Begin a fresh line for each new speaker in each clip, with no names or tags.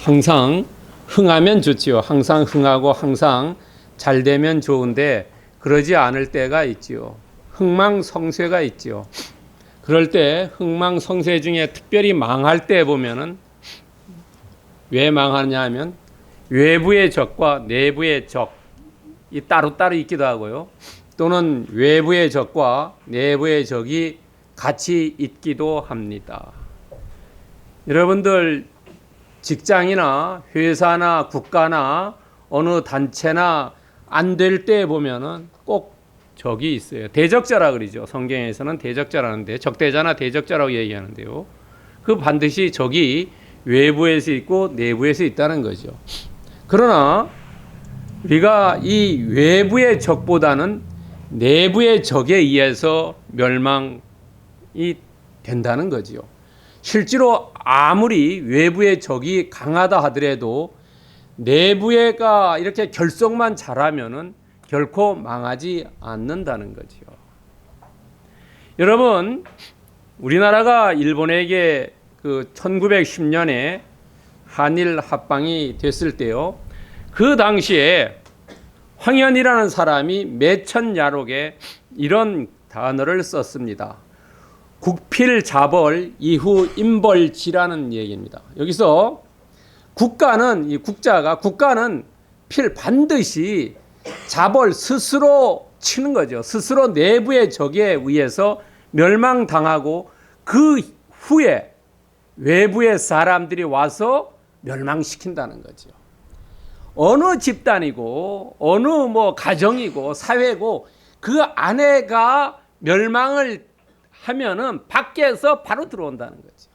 항상 흥하면 좋지요. 항상 흥하고 항상 잘 되면 좋은데 그러지 않을 때가 있지요. 흥망성쇠가 있지요. 그럴 때 흥망성쇠 중에 특별히 망할 때 보면은 왜 망하느냐 하면 외부의 적과 내부의 적이 따로따로 있기도 하고요. 또는 외부의 적과 내부의 적이 같이 있기도 합니다. 여러분들 직장이나 회사나 국가나 어느 단체나 안 될 때 보면은 꼭 적이 있어요. 대적자라 그러죠. 성경에서는 대적자라는데 적대자나 대적자라고 얘기하는데요. 그 반드시 적이 외부에서 있고 내부에서 있다는 거죠. 그러나 우리가 이 외부의 적보다는 내부의 적에 의해서 멸망이 된다는 거지요. 실제로 아무리 외부의 적이 강하다 하더라도 내부가 이렇게 결속만 잘하면은 결코 망하지 않는다는 거지요. 여러분, 우리나라가 일본에게 그 1910년에 한일 합방이 됐을 때요. 그 당시에 황현이라는 사람이 매천야록에 이런 단어를 썼습니다. 국필자벌 이후 임벌지라는 얘기입니다. 여기서 국가는 이 국가는 필 반드시 자벌 스스로 치는 거죠. 스스로 내부의 적에 의해서 멸망당하고 그 후에 외부의 사람들이 와서 멸망시킨다는 거죠. 어느 집단이고 어느 가정이고 사회고 그 안에가 멸망을 하면은 밖에서 바로 들어온다는 거죠.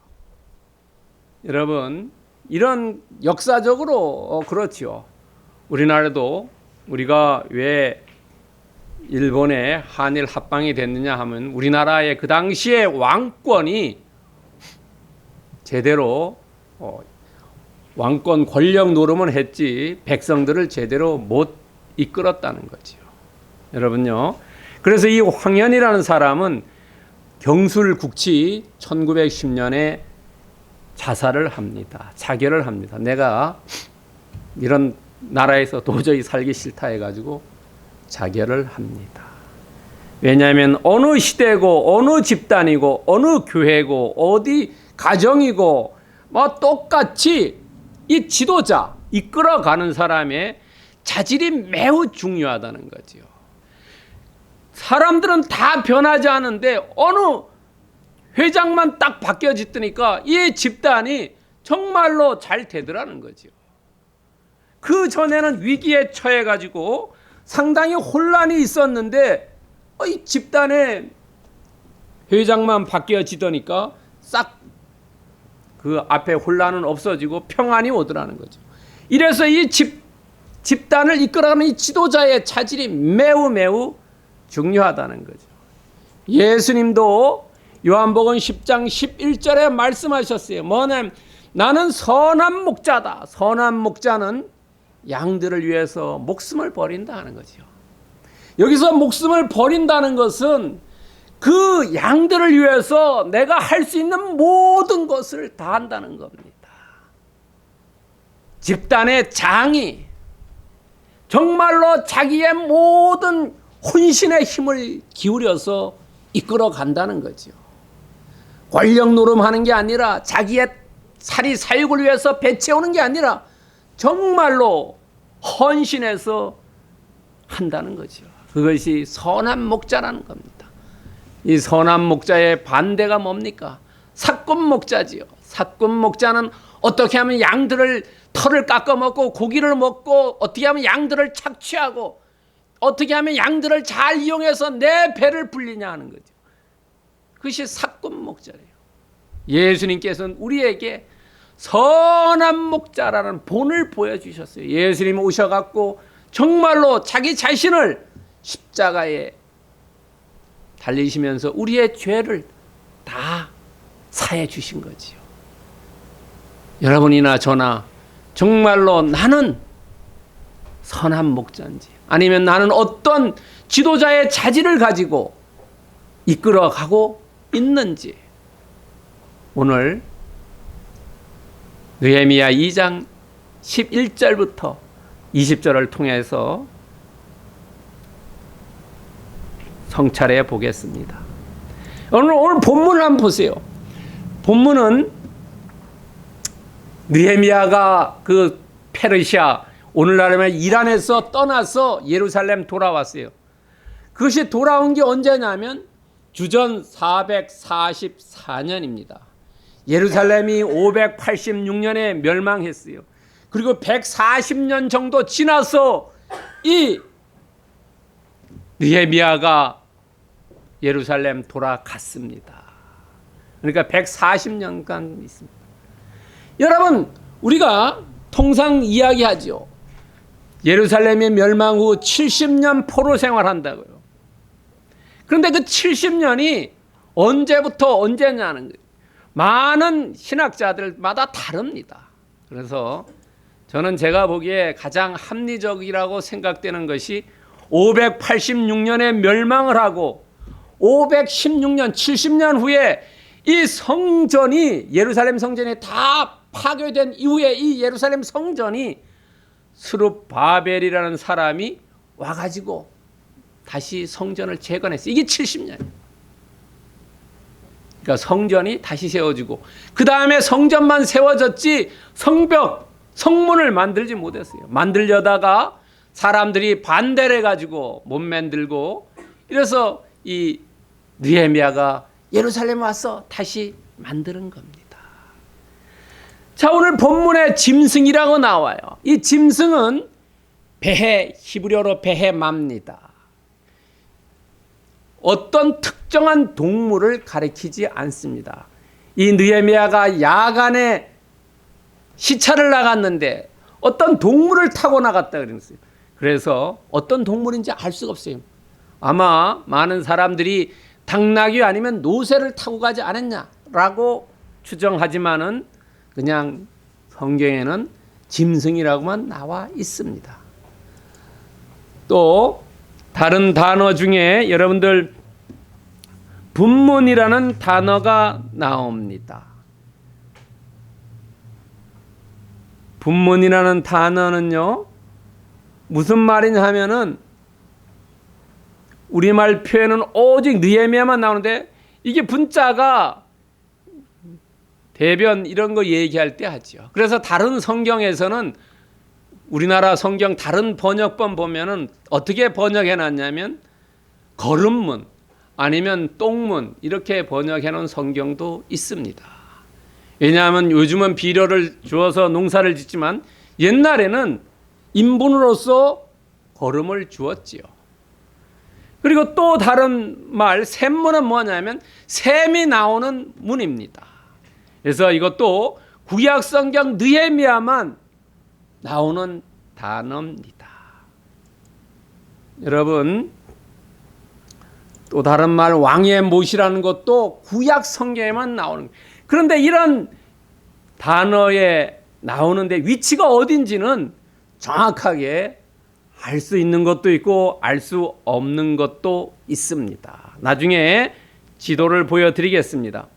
여러분, 이런 역사적으로 그렇지요. 우리나라도 우리가 왜 일본에 한일 합방이 됐느냐 하면 우리나라의 그 당시에 왕권이 제대로 왕권 권력 노름은 했지 백성들을 제대로 못 이끌었다는 거죠. 여러분요. 그래서 이 황현이라는 사람은 경술국치 1910년에 자살을 합니다. 자결을 합니다. 내가 이런 나라에서 도저히 살기 싫다 해가지고 자결을 합니다. 왜냐하면 어느 시대고 어느 집단이고 어느 교회고 어디 가정이고 똑같이 이 지도자 이끌어가는 사람의 자질이 매우 중요하다는 거죠. 사람들은 다 변하지 않은데 어느 회장만 딱 바뀌어지니까 이 집단이 정말로 잘 되더라는 거죠. 그 전에는 위기에 처해가지고 상당히 혼란이 있었는데 이 집단의 회장만 바뀌어지더니까 싹 그 앞에 혼란은 없어지고 평안이 오더라는 거죠. 이래서 이 집단을 이끌어가는 이 지도자의 차질이 매우 중요하다는 거죠. 예수님도 요한복음 10장 11절에 말씀하셨어요. 뭐냐면 나는 선한 목자다. 선한 목자는 양들을 위해서 목숨을 버린다 하는 거죠. 여기서 목숨을 버린다는 것은 그 양들을 위해서 내가 할 수 있는 모든 것을 다 한다는 겁니다. 집단의 장이 정말로 자기의 모든 혼신의 힘을 기울여서 이끌어 간다는 거죠. 권력 노름하는 게 아니라 자기의 사리사욕을 위해서 배채우는 게 아니라 정말로 헌신해서 한다는 거죠. 그것이 선한 목자라는 겁니다. 이 선한 목자의 반대가 뭡니까? 사꾼 목자지요. 사꾼 목자는 어떻게 하면 양들을 털을 깎아 먹고 고기를 먹고 어떻게 하면 양들을 착취하고 어떻게 하면 양들을 잘 이용해서 내 배를 불리냐 하는 거죠. 그것이 사꾼 목자래요. 예수님께서는 우리에게 선한 목자라는 본을 보여주셨어요. 예수님이 오셔갖고 정말로 자기 자신을 십자가에 달리시면서 우리의 죄를 다 사해 주신 거지요. 여러분이나 저나 정말로 나는 선한 목자인지 아니면 나는 어떤 지도자의 자질을 가지고 이끌어가고 있는지 오늘 느헤미야 2장 11절부터 20절을 통해서 성찰해 보겠습니다. 오늘 본문을 한번 보세요. 본문은 느헤미야가 그 페르시아, 오늘날이면 이란에서 떠나서 예루살렘 돌아왔어요. 그것이 돌아온 게 언제냐면 주전 444년입니다. 예루살렘이 586년에 멸망했어요. 그리고 140년 정도 지나서 이 느헤미야가 예루살렘 돌아갔습니다. 그러니까 140년간 있습니다. 여러분, 우리가 통상 이야기하죠. 예루살렘의 멸망 후 70년 포로 생활한다고요. 그런데 그 70년이 언제부터 언제냐는 거예요. 많은 신학자들마다 다릅니다. 그래서 저는 제가 보기에 가장 합리적이라고 생각되는 것이 586년에 멸망을 하고 516년, 70년 후에 이 성전이, 예루살렘 성전이 다 파괴된 이후에 이 예루살렘 성전이 스룹바벨이라는 사람이 와가지고 다시 성전을 재건했어요. 이게 70년이에요. 그러니까 성전이 다시 세워지고 그 다음에 성전만 세워졌지 성벽, 성문을 만들지 못했어요. 만들려다가 사람들이 반대를 해가지고 못 만들고, 이래서 이 느헤미야가 예루살렘에 와서 다시 만드는 겁니다. 자, 오늘 본문에 짐승이라고 나와요. 이 짐승은 베헤, 히브리어로 베헤마입니다. 어떤 특정한 동물을 가리키지 않습니다. 이 느헤미야가 야간에 시차를 나갔는데 어떤 동물을 타고 나갔다 그랬어요. 그래서 어떤 동물인지 알 수가 없어요. 아마 많은 사람들이 당나귀 아니면 노새를 타고 가지 않았냐라고 추정하지만은 그냥 성경에는 짐승이라고만 나와 있습니다. 또 다른 단어 중에 여러분들 분문이라는 단어가 나옵니다. 분문이라는 단어는요, 무슨 말이냐 하면은 우리말 표현은 오직 느헤미야만 나오는데 이게 분자가 대변 이런 거 얘기할 때 하죠. 그래서 다른 성경에서는, 우리나라 성경 다른 번역본 보면은 어떻게 번역해 놨냐면 거름문 아니면 똥문 이렇게 번역해 놓은 성경도 있습니다. 왜냐하면 요즘은 비료를 주어서 농사를 짓지만 옛날에는 인분으로서 거름을 주었지요. 그리고 또 다른 말, 샘문은 뭐냐면 샘이 나오는 문입니다. 그래서 이것도 구약 성경 느헤미야만 나오는 단어입니다. 여러분, 또 다른 말 왕의 못이라는 것도 구약 성경에만 나오는 거예요. 그런데 이런 단어에 나오는데 위치가 어딘지는 정확하게 알 수 있는 것도 있고 알 수 없는 것도 있습니다. 나중에 지도를 보여드리겠습니다.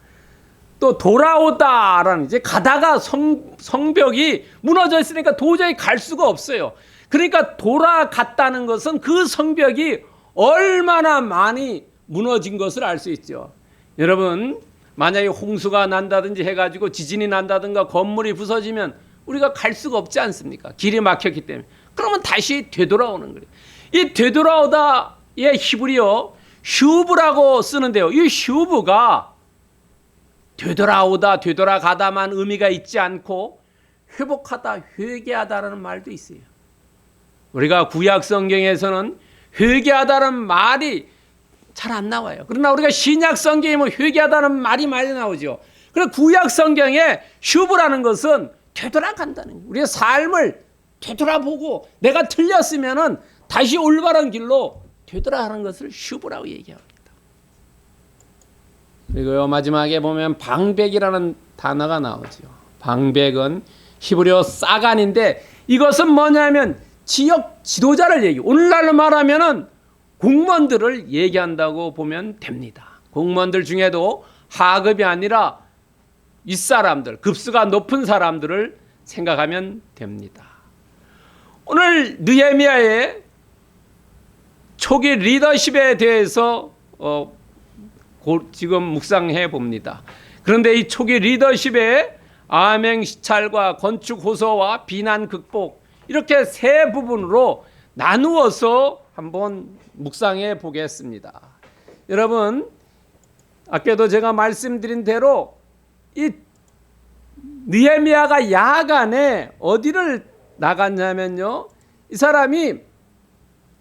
또 돌아오다라는, 이제 가다가 성벽이 무너져 있으니까 도저히 갈 수가 없어요. 그러니까 돌아갔다는 것은 그 성벽이 얼마나 많이 무너진 것을 알 수 있죠. 여러분, 만약에 홍수가 난다든지 해가지고 지진이 난다든가 건물이 부서지면 우리가 갈 수가 없지 않습니까? 길이 막혔기 때문에. 그러면 다시 되돌아오는 거예요. 이 되돌아오다의 히브리어 슈브라고 쓰는데요. 이 슈브가 되돌아오다, 되돌아가다만 의미가 있지 않고 회복하다, 회개하다라는 말도 있어요. 우리가 구약 성경에서는 회개하다는 말이 잘 안 나와요. 그러나 우리가 신약 성경에 뭐 회개하다는 말이 많이 나오죠. 그래서 구약 성경에 슈브라는 것은 되돌아간다는 거예요. 우리의 삶을 되돌아보고 내가 틀렸으면은 다시 올바른 길로 되돌아가는 것을 슈브라고 얘기합니다. 그리고 마지막에 보면 방백이라는 단어가 나오죠. 방백은 히브리어 사간인데 이것은 뭐냐면 지역 지도자를 얘기해요. 오늘날로 말하면은 공무원들을 얘기한다고 보면 됩니다. 공무원들 중에도 하급이 아니라 윗사람들, 급수가 높은 사람들을 생각하면 됩니다. 오늘 느헤미야의 초기 리더십에 대해서 지금 묵상해 봅니다. 그런데 이 초기 리더십의 암행 시찰과 건축 호소와 비난 극복, 이렇게 세 부분으로 나누어서 한번 묵상해 보겠습니다. 여러분, 아까도 제가 말씀드린 대로 이 느헤미야가 야간에 어디를 나갔냐면요, 이 사람이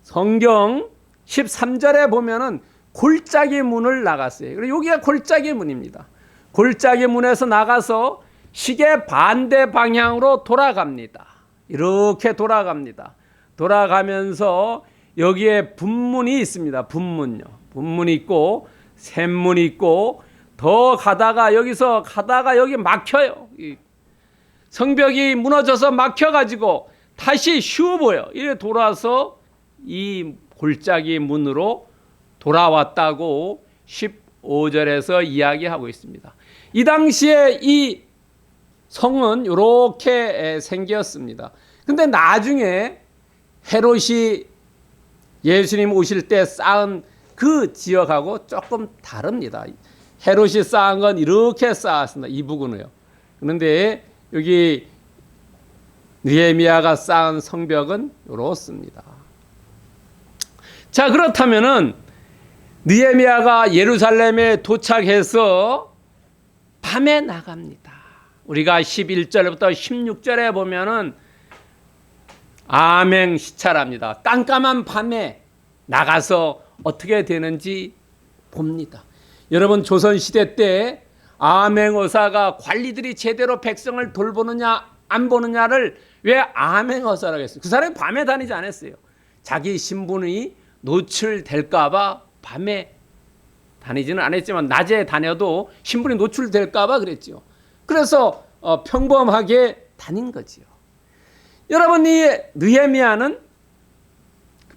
성경 13절에 보면은 골짜기 문을 나갔어요. 그리고 여기가 골짜기 문입니다. 골짜기 문에서 나가서 시계 반대 방향으로 돌아갑니다. 이렇게 돌아갑니다. 돌아가면서 여기에 분문이 있습니다. 분문요. 분문이 있고 샘문이 있고, 더 가다가 여기서 가다가 여기 막혀요. 성벽이 무너져서 막혀가지고 다시 휴보요. 이래 돌아서 이 골짜기 문으로 돌아왔다고 15절에서 이야기하고 있습니다. 이 당시에 이 성은 이렇게 생겼습니다. 근데 나중에 헤롯이 예수님 오실 때 쌓은 그 지역하고 조금 다릅니다. 헤롯이 쌓은 건 이렇게 쌓았습니다. 이 부근을요. 그런데 여기 느헤미야가 쌓은 성벽은 이렇습니다. 자, 그렇다면은 느헤미야가 예루살렘에 도착해서 밤에 나갑니다. 우리가 11절부터 16절에 보면은 암행 시찰합니다. 깜깜한 밤에 나가서 어떻게 되는지 봅니다. 여러분, 조선시대 때 암행어사가 관리들이 제대로 백성을 돌보느냐 안 보느냐를 왜 암행어사라고 했어요? 그 사람이 밤에 다니지 않았어요. 자기 신분이 노출될까 봐 밤에 다니지는 않았지만 낮에 다녀도 신분이 노출될까 봐 그랬죠. 그래서 평범하게 다닌 거지요. 여러분, 이 느헤미야는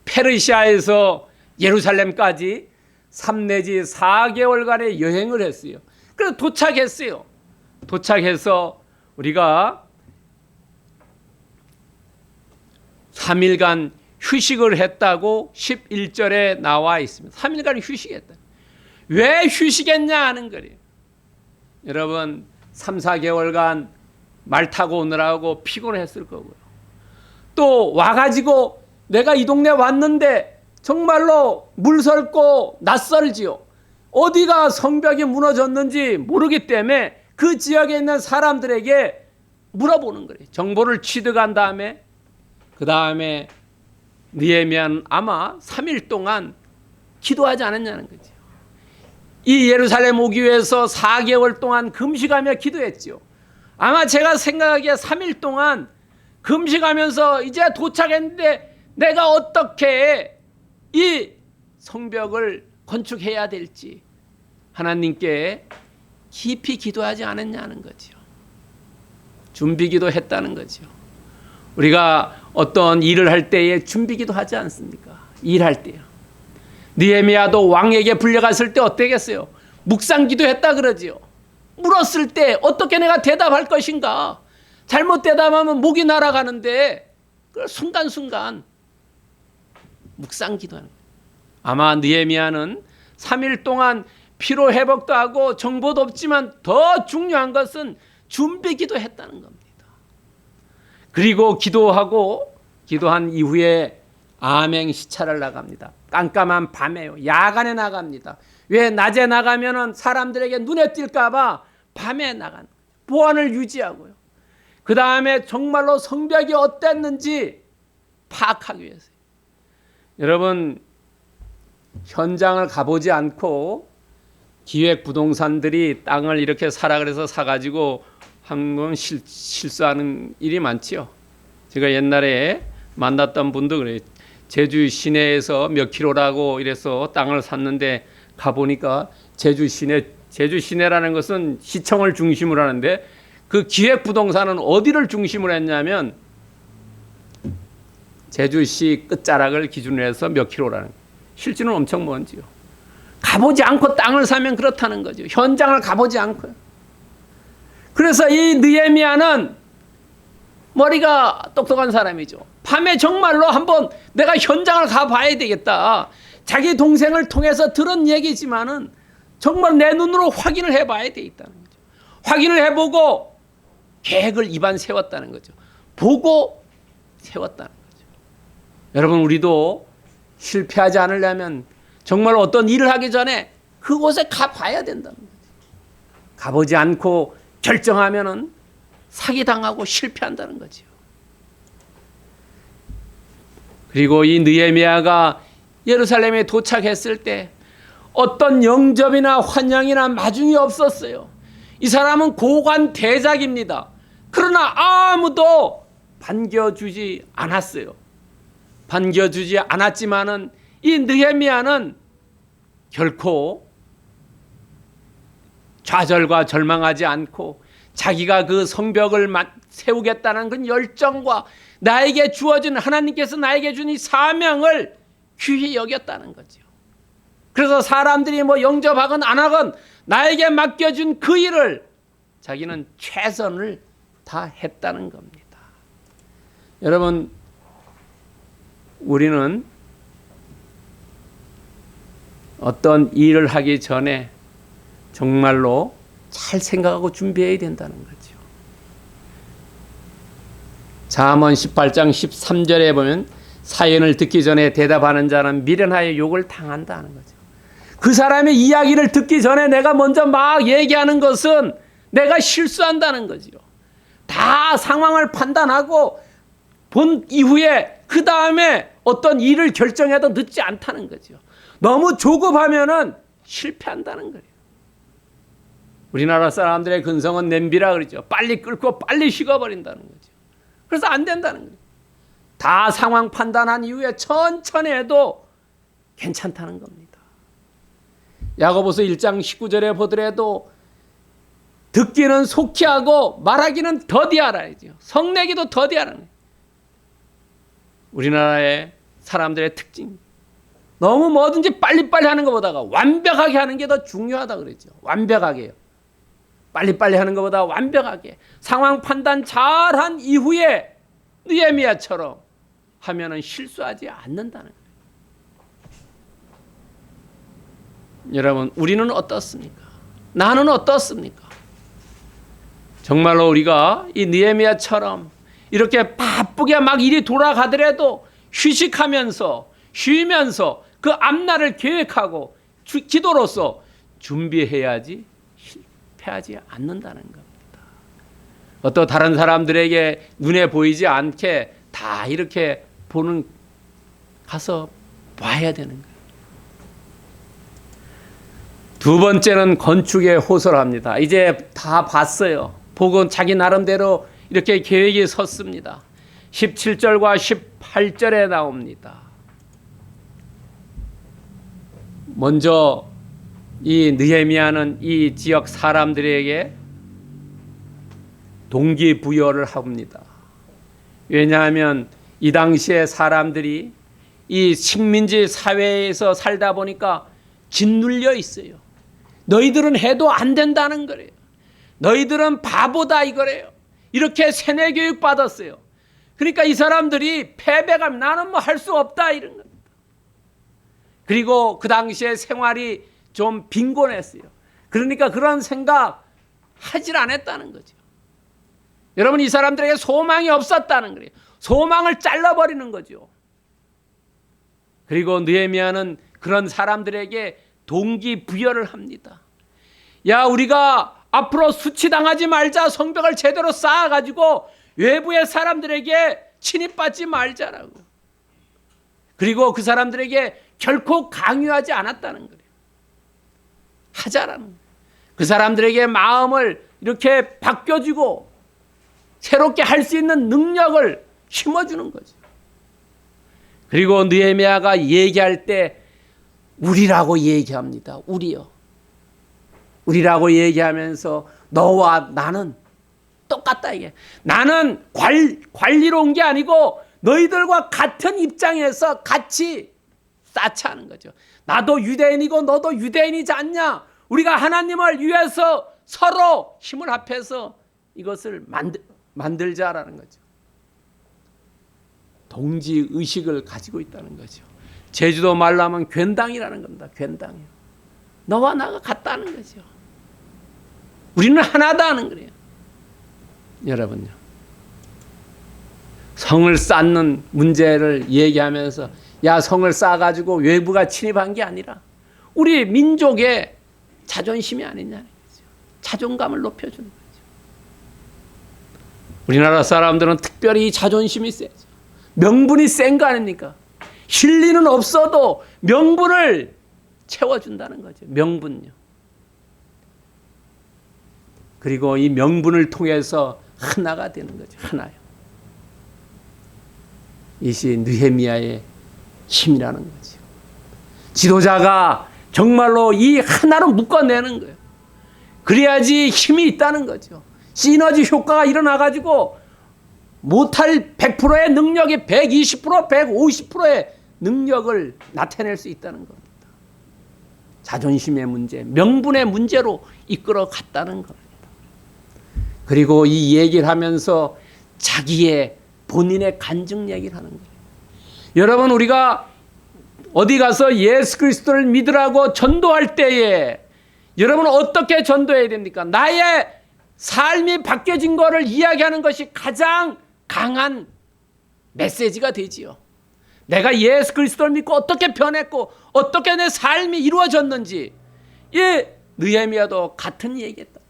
페르시아에서 예루살렘까지 3 내지 4개월간의 여행을 했어요. 그래서 도착했어요. 도착해서 우리가 3일간 휴식을 했다고 11절에 나와 있습니다. 3일간 휴식했다. 왜 휴식했냐 하는 거예요. 여러분, 3, 4개월간 말 타고 오느라고 피곤했을 거고요. 또 와가지고 내가 이 동네 왔는데 정말로 물설고 낯설지요. 어디가 성벽이 무너졌는지 모르기 때문에 그 지역에 있는 사람들에게 물어보는 거예요. 정보를 취득한 다음에, 그 다음에 느헤미야는 아마 3일 동안 기도하지 않았냐는 거죠. 이 예루살렘 오기 위해서 4개월 동안 금식하며 기도했죠. 아마 제가 생각하기에 3일 동안 금식하면서 이제 도착했는데 내가 어떻게 이 성벽을 건축해야 될지 하나님께 깊이 기도하지 않았냐는 거죠. 준비기도 했다는 거죠. 우리가 어떤 일을 할 때에 준비기도 하지 않습니까? 일할 때요. 느헤미야도 왕에게 불려갔을 때 어땠겠어요? 묵상기도 했다 그러지요. 물었을 때 어떻게 내가 대답할 것인가? 잘못 대답하면 목이 날아가는데 그걸 순간순간 묵상기도하는 거예요. 아마 느헤미야는 3일 동안 피로 회복도 하고 정보도 없지만 더 중요한 것은 준비기도 했다는 겁니다. 그리고 기도한 이후에 암행 시찰을 나갑니다. 깜깜한 밤에요. 야간에 나갑니다. 왜? 낮에 나가면은 사람들에게 눈에 띌까 봐 밤에 나가는 거예요. 보안을 유지하고요. 그 다음에 정말로 성벽이 어땠는지 파악하기 위해서요. 여러분, 현장을 가보지 않고 기획부동산들이 땅을 이렇게 사라 그래서 사가지고 한번 실수하는 일이 많지요. 제가 옛날에 만났던 분도 그래요. 제주 시내에서 몇 킬로라고 이래서 땅을 샀는데 가보니까 제주 시내라는 것은 시청을 중심으로 하는데 그 기획부동산은 어디를 중심으로 했냐면 제주시 끝자락을 기준으로 해서 몇 킬로라는 거예요. 실제는 엄청 먼지요. 가보지 않고 땅을 사면 그렇다는 거죠. 현장을 가보지 않고요. 그래서 이 느헤미야는 머리가 똑똑한 사람이죠. 밤에 정말로 한번 내가 현장을 가봐야 되겠다. 자기 동생을 통해서 들은 얘기지만은 정말 내 눈으로 확인을 해봐야 되겠다는 거죠. 확인을 해보고 계획을 입안 세웠다는 거죠. 보고 세웠다는 거죠. 여러분, 우리도 실패하지 않으려면 정말 어떤 일을 하기 전에 그곳에 가봐야 된다는 거죠. 가보지 않고 결정하면은 사기당하고 실패한다는 거죠. 그리고 이 느헤미야가 예루살렘에 도착했을 때 어떤 영접이나 환영이나 마중이 없었어요. 이 사람은 고관 대작입니다. 그러나 아무도 반겨주지 않았어요. 반겨주지 않았지만은 이 느헤미야는 결코 좌절과 절망하지 않고 자기가 그 성벽을 세우겠다는 그 열정과 나에게 주어진, 하나님께서 나에게 준 이 사명을 귀히 여겼다는 거죠. 그래서 사람들이 뭐 영접하건 안 하건 나에게 맡겨준 그 일을 자기는 최선을 다했다는 겁니다. 여러분, 우리는 어떤 일을 하기 전에 정말로 잘 생각하고 준비해야 된다는 거죠. 잠언 18장 13절에 보면 사연을 듣기 전에 대답하는 자는 미련하여 욕을 당한다는 거죠. 그 사람의 이야기를 듣기 전에 내가 먼저 막 얘기하는 것은 내가 실수한다는 거죠. 다 상황을 판단하고 본 이후에 그 다음에 어떤 일을 결정해도 늦지 않다는 거죠. 너무 조급하면은 실패한다는 거예요. 우리나라 사람들의 근성은 냄비라 그러죠. 빨리 끓고 빨리 식어버린다는 거죠. 그래서 안 된다는 거예요. 다 상황 판단한 이후에 천천히 해도 괜찮다는 겁니다. 야고보서 1장 19절에 보더라도 듣기는 속히 하고 말하기는 더디 하라죠. 성내기도 더디 하라는. 우리나라의 사람들의 특징. 너무 뭐든지 빨리빨리 하는 것보다가 완벽하게 하는 게 더 중요하다 그러죠. 완벽하게요. 빨리빨리 하는 것보다 완벽하게 상황 판단 잘한 이후에 느헤미야처럼 하면은 실수하지 않는다는 거예요. 여러분, 우리는 어떻습니까? 나는 어떻습니까? 정말로 우리가 이 느헤미야처럼 이렇게 바쁘게 막 일이 돌아가더라도 휴식하면서 쉬면서 그 앞날을 계획하고 기도로서 준비해야지 실패하지 않는다는 겁니다. 어떤 다른 사람들에게 눈에 보이지 않게 다 이렇게 가서 봐야 되는 거예요. 두 번째는 건축에 호소합니다. 이제 다 봤어요. 보고 자기 나름대로 이렇게 계획이 섰습니다. 17절과 18절에 나옵니다. 먼저 이 느헤미야는 이 지역 사람들에게 동기부여를 합니다. 왜냐하면 이 당시에 사람들이 이 식민지 사회에서 살다 보니까 짓눌려 있어요. 너희들은 해도 안 된다는 거래요. 너희들은 바보다 이거래요. 이렇게 세뇌 교육 받았어요. 그러니까 이 사람들이 패배감, 나는 뭐 할 수 없다 이런 겁니다. 그리고 그 당시에 생활이 좀 빈곤했어요. 그러니까 그런 생각 하질 않았다는 거죠. 여러분, 이 사람들에게 소망이 없었다는 거예요. 소망을 잘라버리는 거죠. 그리고 느헤미야는 그런 사람들에게 동기부여를 합니다. 야, 우리가 앞으로 수치당하지 말자. 성벽을 제대로 쌓아가지고 외부의 사람들에게 침입받지 말자라고. 그리고 그 사람들에게 결코 강요하지 않았다는 거예요. 하자라는 거예요. 그 사람들에게 마음을 이렇게 바뀌어주고 새롭게 할 수 있는 능력을 심어주는 거죠. 그리고 느헤미야가 얘기할 때 우리라고 얘기합니다. 우리요. 우리라고 얘기하면서 너와 나는 똑같다 이게. 나는 관리로 온 게 아니고 너희들과 같은 입장에서 같이 쌓자는 거죠. 나도 유대인이고 너도 유대인이지 않냐. 우리가 하나님을 위해서 서로 힘을 합해서 이것을 만들자라는 거죠. 동지 의식을 가지고 있다는 거죠. 제주도 말로 하면 괜당이라는 겁니다. 괜당이요. 너와 나가 같다는 거죠. 우리는 하나다 하는 거예요. 여러분요. 성을 쌓는 문제를 얘기하면서 야, 성을 쌓아가지고 외부가 침입한 게 아니라 우리 민족의 자존심이 아니냐는 거죠. 자존감을 높여주는 거죠. 우리나라 사람들은 특별히 자존심이 세죠. 명분이 센 거 아닙니까? 실리는 없어도 명분을 채워준다는 거죠. 명분요. 그리고 이 명분을 통해서 하나가 되는 거죠. 하나요. 이것이 느헤미야의 힘이라는 거죠. 지도자가 정말로 이 하나로 묶어내는 거예요. 그래야지 힘이 있다는 거죠. 시너지 효과가 일어나가지고 못할 100%의 능력이 120%, 150%의 능력을 나타낼 수 있다는 겁니다. 자존심의 문제, 명분의 문제로 이끌어 갔다는 겁니다. 그리고 이 얘기를 하면서 자기의 본인의 간증 얘기를 하는 거예요. 여러분, 우리가 어디 가서 예수 그리스도를 믿으라고 전도할 때에 여러분 어떻게 전도해야 됩니까? 나의 삶이 바뀌어진 것을 이야기하는 것이 가장 강한 메시지가 되지요. 내가 예수 그리스도를 믿고 어떻게 변했고 어떻게 내 삶이 이루어졌는지, 이 느헤미야도 같은 얘기했다.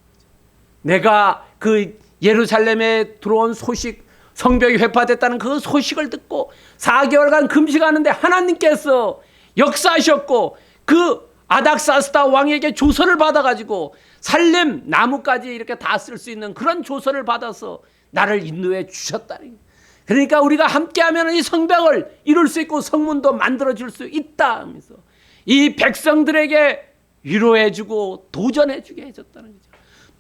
내가 그 예루살렘에 들어온 소식, 성벽이 회파됐다는 그 소식을 듣고 4개월간 금식하는데 하나님께서 역사하셨고 그 아닥사스다 왕에게 조서를 받아가지고 살림 나무까지 이렇게 다 쓸 수 있는 그런 조서를 받아서 나를 인도해 주셨다는 거예요. 그러니까 우리가 함께하면 이 성벽을 이룰 수 있고 성문도 만들어줄 수 있다 하면서 이 백성들에게 위로해주고 도전해주게 해줬다는 거죠.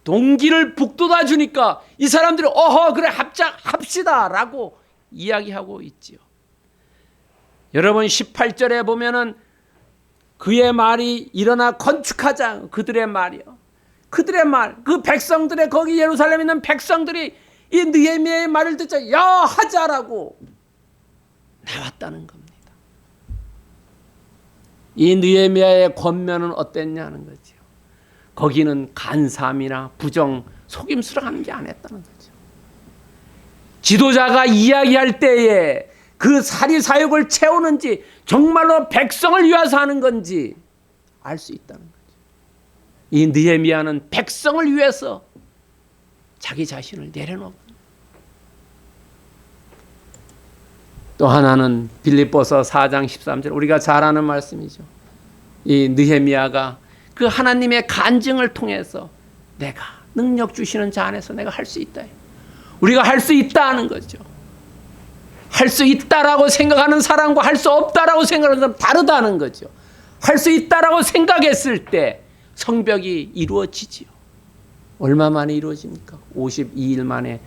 동기를 북돋아 주니까 이 사람들이 어허 그래 합시다 라고 이야기하고 있지요. 여러분 18절에 보면은 그의 말이 일어나 건축하자, 그들의 말이요. 그들의 말, 그 백성들의, 거기 예루살렘에 있는 백성들이 이 느헤미야의 말을 듣자 야 하자라고 나왔다는 겁니다. 이 느헤미야의 권면은 어땠냐는 거죠. 거기는 간삼이나 부정, 속임수를 하는 게 안 했다는 거죠. 지도자가 이야기할 때에 그 사리사욕을 채우는지 정말로 백성을 위해서 하는 건지 알 수 있다는 거죠. 이 느헤미야는 백성을 위해서 자기 자신을 내려놓고, 또 하나는 빌립보서 4장 13절, 우리가 잘 아는 말씀이죠. 이 느헤미야가 그 하나님의 간증을 통해서 내가 능력 주시는 자 안에서 내가 할 수 있다. 우리가 할 수 있다는 거죠. 할 수 있다라고 생각하는 사람과 할 수 없다라고 생각하는 사람 다르다는 거죠. 할 수 있다라고 생각했을 때 성벽이 이루어지지요. 얼마 만에 이루어집니까? 52일 만에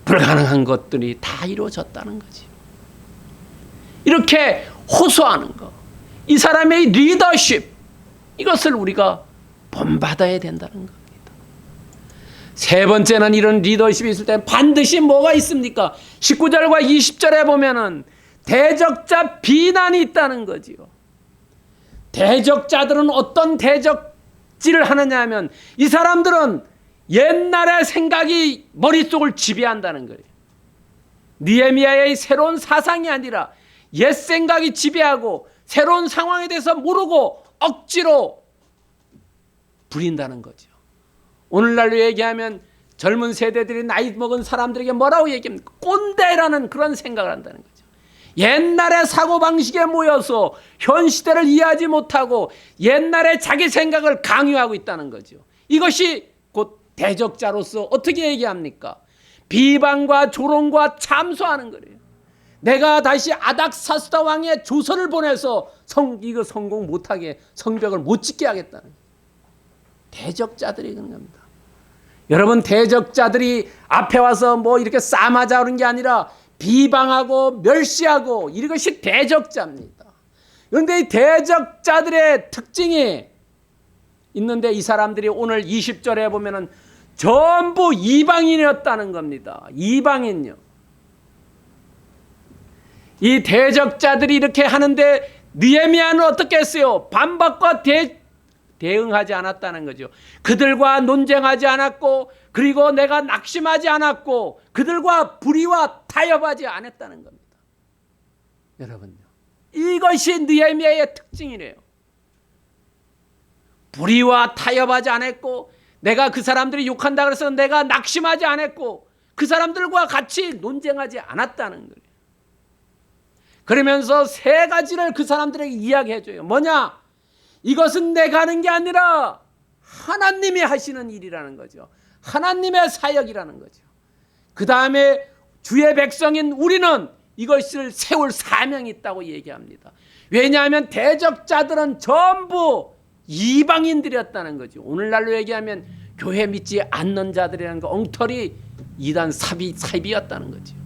불가능한 것들이 다 이루어졌다는 거죠. 이렇게 호소하는 것, 이 사람의 리더십, 이것을 우리가 본받아야 된다는 겁니다. 세 번째는 이런 리더십이 있을 때 반드시 뭐가 있습니까? 19절과 20절에 보면은 대적자 비난이 있다는 거지요. 대적자들은 어떤 대적질을 하느냐 하면 이 사람들은 옛날의 생각이 머릿속을 지배한다는 거예요. 느헤미야의 새로운 사상이 아니라 옛 생각이 지배하고 새로운 상황에 대해서 모르고 억지로 부린다는 거죠. 오늘날로 얘기하면 젊은 세대들이 나이 먹은 사람들에게 뭐라고 얘기합니까? 꼰대라는 그런 생각을 한다는 거죠. 옛날의 사고방식에 모여서 현 시대를 이해하지 못하고 옛날의 자기 생각을 강요하고 있다는 거죠. 이것이 곧 대적자로서 어떻게 얘기합니까? 비방과 조롱과 참소하는 거예요. 내가 다시 아닥사스다 왕의 조서를 보내서 이거 성공 못하게, 성벽을 못 짓게 하겠다는 거예요. 대적자들이 그런 겁니다. 여러분, 대적자들이 앞에 와서 뭐 이렇게 싸맞아 오는 게 아니라 비방하고 멸시하고 이것이 대적자입니다. 그런데 이 대적자들의 특징이 있는데 이 사람들이 오늘 20절에 보면은 전부 이방인이었다는 겁니다. 이방인요. 이 대적자들이 이렇게 하는데 느헤미야는 어떻게 했어요? 반박과 대응하지 않았다는 거죠. 그들과 논쟁하지 않았고, 그리고 내가 낙심하지 않았고, 그들과 불의와 타협하지 않았다는 겁니다. 여러분요, 이것이 느헤미야의 특징이래요. 불의와 타협하지 않았고, 내가 그 사람들이 욕한다 그래서 내가 낙심하지 않았고, 그 사람들과 같이 논쟁하지 않았다는 거예요. 그러면서 세 가지를 그 사람들에게 이야기해줘요. 뭐냐? 이것은 내가 하는 게 아니라 하나님이 하시는 일이라는 거죠. 하나님의 사역이라는 거죠. 그 다음에 주의 백성인 우리는 이것을 세울 사명이 있다고 얘기합니다. 왜냐하면 대적자들은 전부 이방인들이었다는 거죠. 오늘날로 얘기하면 교회 믿지 않는 자들이라는 거, 엉터리 이단 사입이었다는 거죠.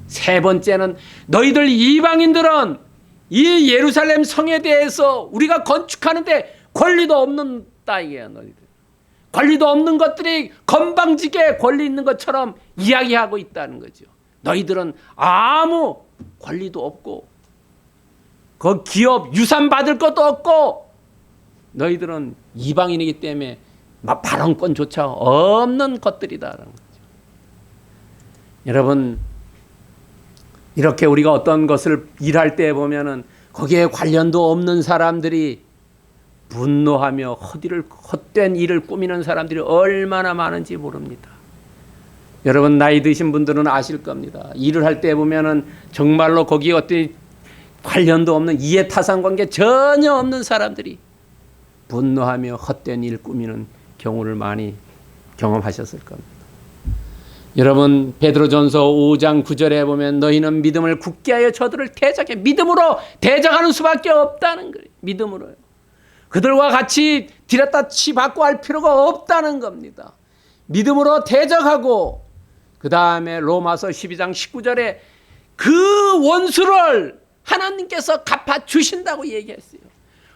세 번째는 너희들 이방인들은 이 예루살렘 성에 대해서 우리가 건축하는데 권리도 없는다 이게요. 너희들 권리도 없는 것들이 건방지게 권리 있는 것처럼 이야기하고 있다는 거죠. 너희들은 아무 권리도 없고 그 기업 유산 받을 것도 없고 너희들은 이방인이기 때문에 발언권조차 없는 것들이다라는 거죠. 여러분, 이렇게 우리가 어떤 것을 일할 때 보면은 거기에 관련도 없는 사람들이 분노하며 헛된 일을 꾸미는 사람들이 얼마나 많은지 모릅니다. 여러분, 나이 드신 분들은 아실 겁니다. 일을 할 때 보면은 정말로 거기에 어떤 관련도 없는 이해타산 관계 전혀 없는 사람들이 분노하며 헛된 일 꾸미는 경우를 많이 경험하셨을 겁니다. 여러분, 베드로전서 5장 9절에 보면 너희는 믿음을 굳게 하여 저들을 대적해. 믿음으로 대적하는 수밖에 없다는 거예요. 믿음으로요. 그들과 같이 디렸다 치받고 할 필요가 없다는 겁니다. 믿음으로 대적하고, 그 다음에 로마서 12장 19절에 그 원수를 하나님께서 갚아주신다고 얘기했어요.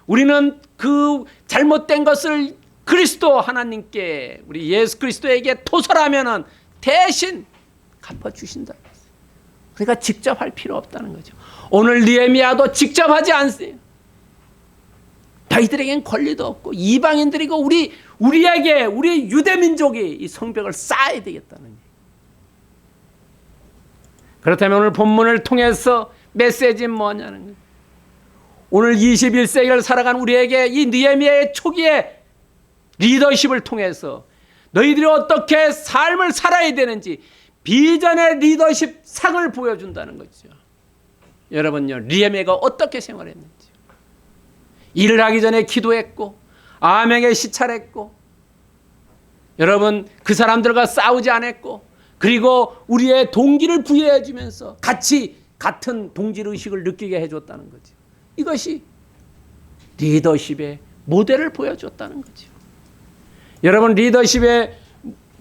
우리는 그 잘못된 것을 그리스도 하나님께, 우리 예수 그리스도에게 토설하면은 대신 갚아주신다. 그러니까 직접 할 필요 없다는 거죠. 오늘 느헤미야도 직접 하지 않으세요. 너희들에겐 권리도 없고 이방인들이고 우리에게, 우리 유대민족이 이 성벽을 쌓아야 되겠다는 거예요. 그렇다면 오늘 본문을 통해서 메시지는 뭐냐는 거예요. 오늘 21세기를 살아간 우리에게 이 느헤미야의 초기의 리더십을 통해서 너희들이 어떻게 삶을 살아야 되는지 비전의 리더십 상을 보여준다는 거죠. 여러분요, 느헤미야가 어떻게 생활했는지. 일을 하기 전에 기도했고 암행에 시찰했고, 여러분 그 사람들과 싸우지 않았고, 그리고 우리의 동기를 부여해 주면서 같은 동질의식을 느끼게 해줬다는 거죠. 이것이 리더십의 모델을 보여줬다는 거죠. 여러분, 리더십의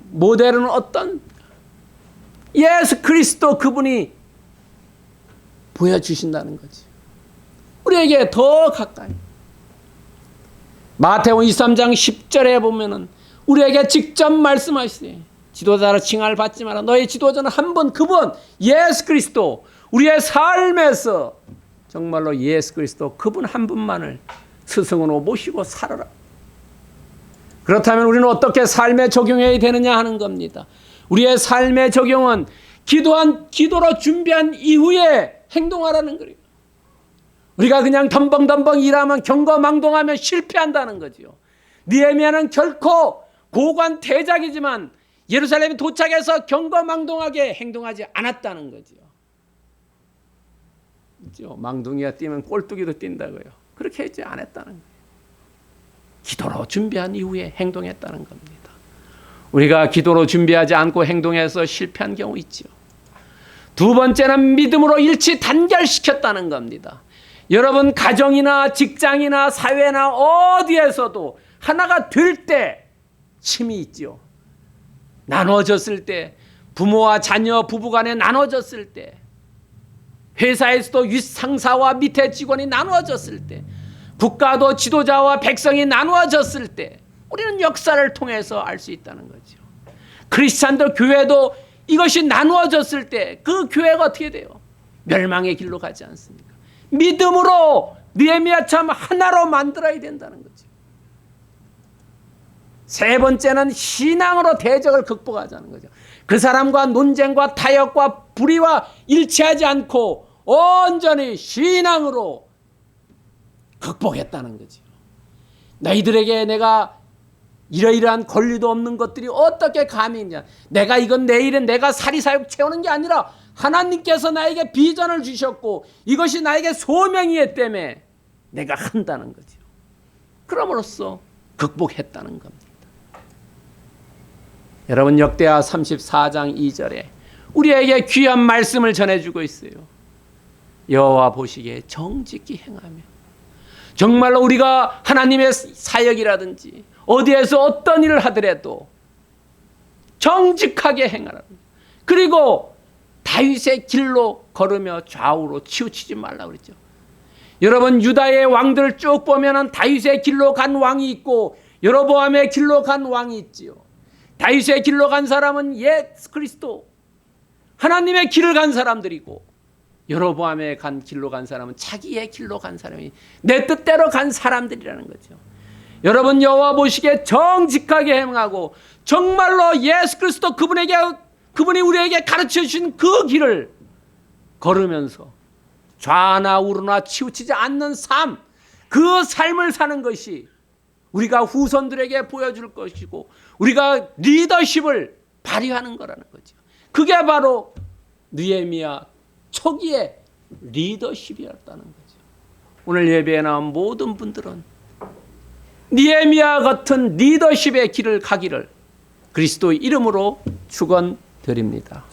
모델은 어떤? 예수 그리스도 그분이 보여주신다는 거죠. 우리에게 더 가까이. 마태복음 23장 10절에 보면은 우리에게 직접 말씀하시세요. 지도자로 칭할 받지 마라. 너의 지도자는 한 분, 그분 예수 그리스도. 우리의 삶에서 정말로 예수 그리스도 그분 한 분만을 스승으로 모시고 살아라. 그렇다면 우리는 어떻게 삶에 적용해야 되느냐 하는 겁니다. 우리의 삶의 적용은 기도로 준비한 이후에 행동하라는 거예요. 우리가 그냥 덤벙덤벙 일하면 경거망동하면 실패한다는 거죠. 느헤미야는 결코 고관 대작이지만 예루살렘에 도착해서 경거망동하게 행동하지 않았다는 거죠. 그렇죠? 망둥이가 뛰면 꼴뚜기도 뛴다고요. 그렇게 하지 않았다는 거예요. 기도로 준비한 이후에 행동했다는 겁니다. 우리가 기도로 준비하지 않고 행동해서 실패한 경우 있죠. 두 번째는 믿음으로 일치 단결시켰다는 겁니다. 여러분, 가정이나 직장이나 사회나 어디에서도 하나가 될 때 힘이 있죠. 나눠졌을 때, 부모와 자녀, 부부간에 나눠졌을 때, 회사에서도 윗상사와 밑에 직원이 나누어졌을 때, 국가도 지도자와 백성이 나누어졌을 때 우리는 역사를 통해서 알 수 있다는 거죠. 크리스찬도 교회도 이것이 나누어졌을 때 그 교회가 어떻게 돼요? 멸망의 길로 가지 않습니까? 믿음으로 느헤미야처럼 하나로 만들어야 된다는 거죠. 세 번째는 신앙으로 대적을 극복하자는 거죠. 그 사람과 논쟁과 타협과 불의와 일치하지 않고 온전히 신앙으로 극복했다는 거죠. 너희들에게 내가 이러이러한 권리도 없는 것들이 어떻게 감히 있냐. 내가 이건 내 일은 내가 사리사욕 채우는 게 아니라 하나님께서 나에게 비전을 주셨고 이것이 나에게 소명이기 때문에 내가 한다는 거죠. 그럼으로써 극복했다는 겁니다. 여러분, 역대하 34장 2절에 우리에게 귀한 말씀을 전해주고 있어요. 여호와 보시기에 정직히 행하며, 정말로 우리가 하나님의 사역이라든지 어디에서 어떤 일을 하더라도 정직하게 행하라. 그리고 다윗의 길로 걸으며 좌우로 치우치지 말라고 그랬죠. 여러분, 유다의 왕들을 쭉 보면은 다윗의 길로 간 왕이 있고 여로보암의 길로 간 왕이 있지요. 다윗의 길로 간 사람은 예수 그리스도 하나님의 길을 간 사람들이고, 여로보암의 길로 간 사람은 자기의 길로 간 사람이, 내 뜻대로 간 사람들이라는 거죠. 여러분, 여호와 보시기에 정직하게 행하고 정말로 예수 그리스도 그분이 우리에게 가르쳐 주신 그 길을 걸으면서 좌나 우로나 치우치지 않는 삶, 그 삶을 사는 것이 우리가 후손들에게 보여줄 것이고 우리가 리더십을 발휘하는 거라는 거죠. 그게 바로 느헤미야 초기의 리더십이었다는 거죠. 오늘 예배에 나온 모든 분들은 느헤미야 같은 리더십의 길을 가기를 그리스도의 이름으로 축원드립니다.